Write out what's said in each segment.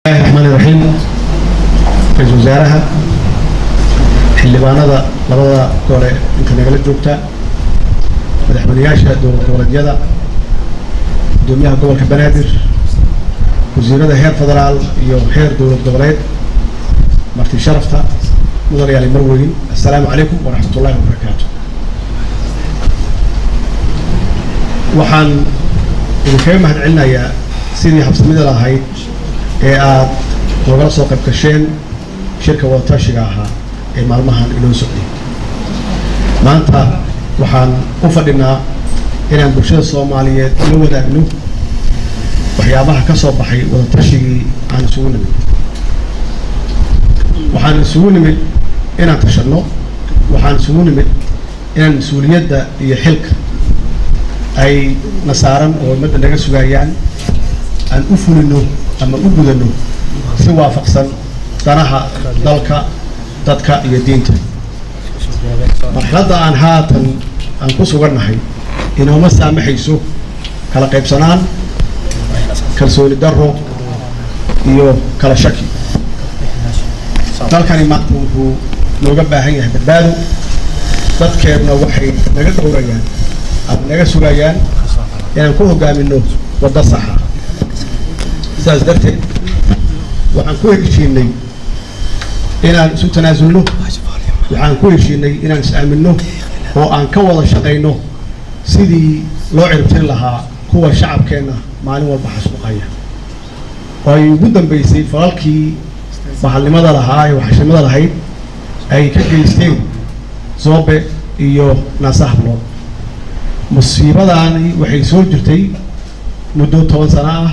الرحمن الرحيم. رئيس وزراء xildhibaanada labada gole inta nagala joogta madaxweynayaasha dowladyada gudoomiyaha gobolka Banaadir wasiirada heer federaal iyo heer dowlad goboleed marti sharafta mudanayaal marweyn assalaamu calaykum wa rahmatullahi wa barakaatuh. waxaan idinkaga mahadcelinayaa sidii habsamida lahayd ee aad nogala soo qayb gasheen shirka wadatashiga ahaa ee maalmahan inoo socday. maanta waxaan u fadhinaa inaan bulshada Soomaaliyeed la wadaagno waxyaabaha ka soo baxay wadatashigii aan isugu nimid. waxaan isugu nimid inaan tashano, waxaan isugu nimid inaan mas'uuliyadda iyo xilka ay nasaaran oo ummadda naga sugayaan aan u fulino ama u gudano si waafaqsan danaha dalka dadka iyo diinta. marxaladda aan haatan aan ku sugannahay inooma saamaxayso kala qaybsanaan, kalsooni darro iyo kala shaki. dalkani maanta wuxuu nooga baahan yahay badbaado. dadkeedna waxay naga dhowrayaan ama naga sugayaan inaan ku hogaamino waddo saxa. sidaas darteed waxaan ku heshiinay inaan isu tanaasulno, waxaan ku heshiinay inaan is-aaminno oo aan ka wada shaqayno sidii loo ciribtiri lahaa kuwa shacabkeenna maalin walba xasuuqaya oo ay ugu dambeysay falalkii bahalnimada lahaa ee waxashimada lahayd ay ka geysteen Zoobe iyo Naasahlood. musiibadaani waxay soo jirtay muddo 10 sano ah.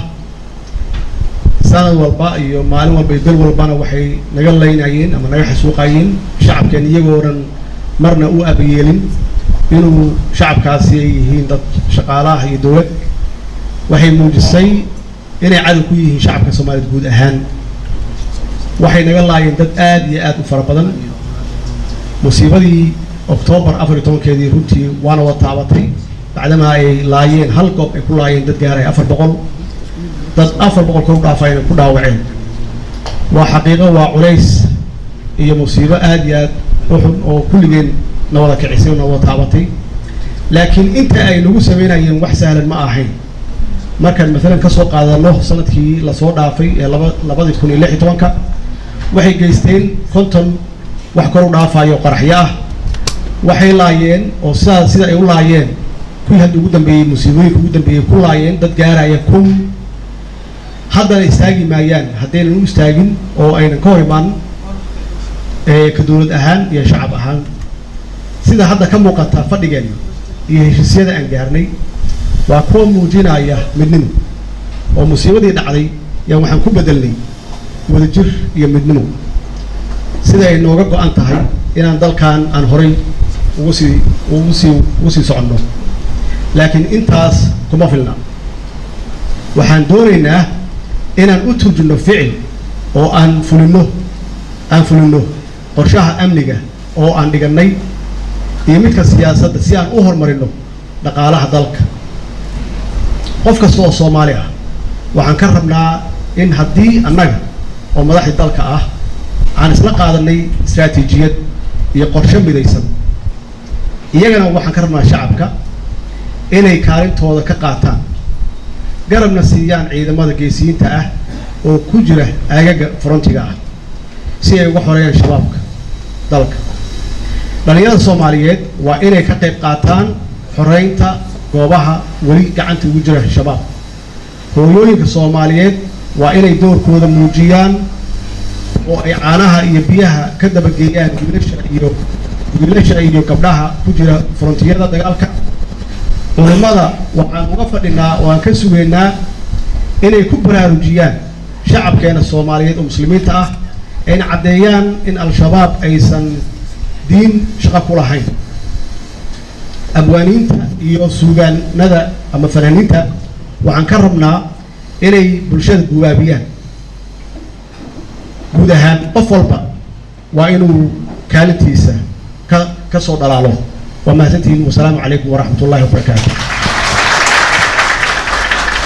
sanad walba iyo maalin walba bil walbana waxay naga leynayeen ama naga xasuuqayeen shacabkeen iyagoo dhan marna u abayeelin inuu shacabkaasi ay yihiin dad shaqaalaha iyo dowlad. waxay muujisay inay cadow ku yihiin shacabka Soomaaliyeed guud ahaan. waxay naga laayeen dad aad iyo aad u fara badan. musiibadii Oktoobar 14keedii runtii waana wada taabatay bacdama ay laayeen hal goob ay ku laayeen dad gaaray 400 dad 400 ku dhaafayna ku dhaawaceen. waa xaqiiqo, waa culays iyo musiibo aad iyo aad u xun oo kulligeen nabada kicisay oo nabada taabatay. laakiin inta ay nagu sameynayeen wax sahlan ma ahayn. markaan مثلا ka soo qaadano sanadkii la soo dhaafay ee 2016 waxay geysteen 50 wax kor u dhaafayo qaraxyo ah. waxay laayeen oo sida ay u laayeen kuwii hadda ugu dambeeyay musiibooyinka ugu dambeeyay ku laayeen dad gaaraya 1000. haddana istaagi maayaan haddaynan u istaagin oo aynan ka hor imaan ka dowlad ahaan iyo shacab ahaan. sida hadda ka muuqata fadhigeena iyo heshiisyada aan gaarnay waa kuwa muujinaya midnimo oo musiibadii dhacday yaa waxaan ku bedelnay wadajir iyo midnimo sida ay nooga go'an tahay inaan dalkan aan horay ugu sii soconno. laakiin intaas kuma filna. waxaan doonaynaa inaan u turjino ficil oo aan fulino qorshaha amniga oo aan dhiganay iyo midka siyaasadda si aan u horumarino dhaqaalaha dalka. qof kasta oo Soomaali ah waxaan ka rabnaa in haddii annaga oo madaxda dalka ah aan isla qaadanay istaraatiijiyad iyo qorshe midaysan, iyagana waxaan ka rabnaa shacabka inay kaalintooda ka qaataan, garabna siiyaan ciidamada geesiyiinta ah oo ku jira aagaga frontiga ah si ay uga xoreeyaan shabaabka dalka. dhalinyarada Soomaaliyeed waa inay ka qayb qaataan xoreynta goobaha weli gacanta ugu jira shabaab. hooyooyinka Soomaaliyeed waa inay doorkooda muujiyaan oo ay caanaha iyo biyaha ka dabageeyaan wiilasha iyo gabdhaha ku jira frontiyada dagaalka. culimada waxaan uga fadhinaa oo aan ka sugaynaa inay ku baraarujiyaan shacabkeena Soomaaliyeed oo muslimiinta ah ayna caddeeyaan in al-shabaab aysan diin shaqo ku lahayn. abwaaniinta iyo suugaanada ama fanaaniinta waxaan ka rabnaa inay bulshada guwaabiyaan. guud ahaan qof walba waa inuu kaalintiisa ka soo dhalaalo. waa mahadsantihiin. wassalaamu calaykum waraxmatullaahi wabarakaatuh.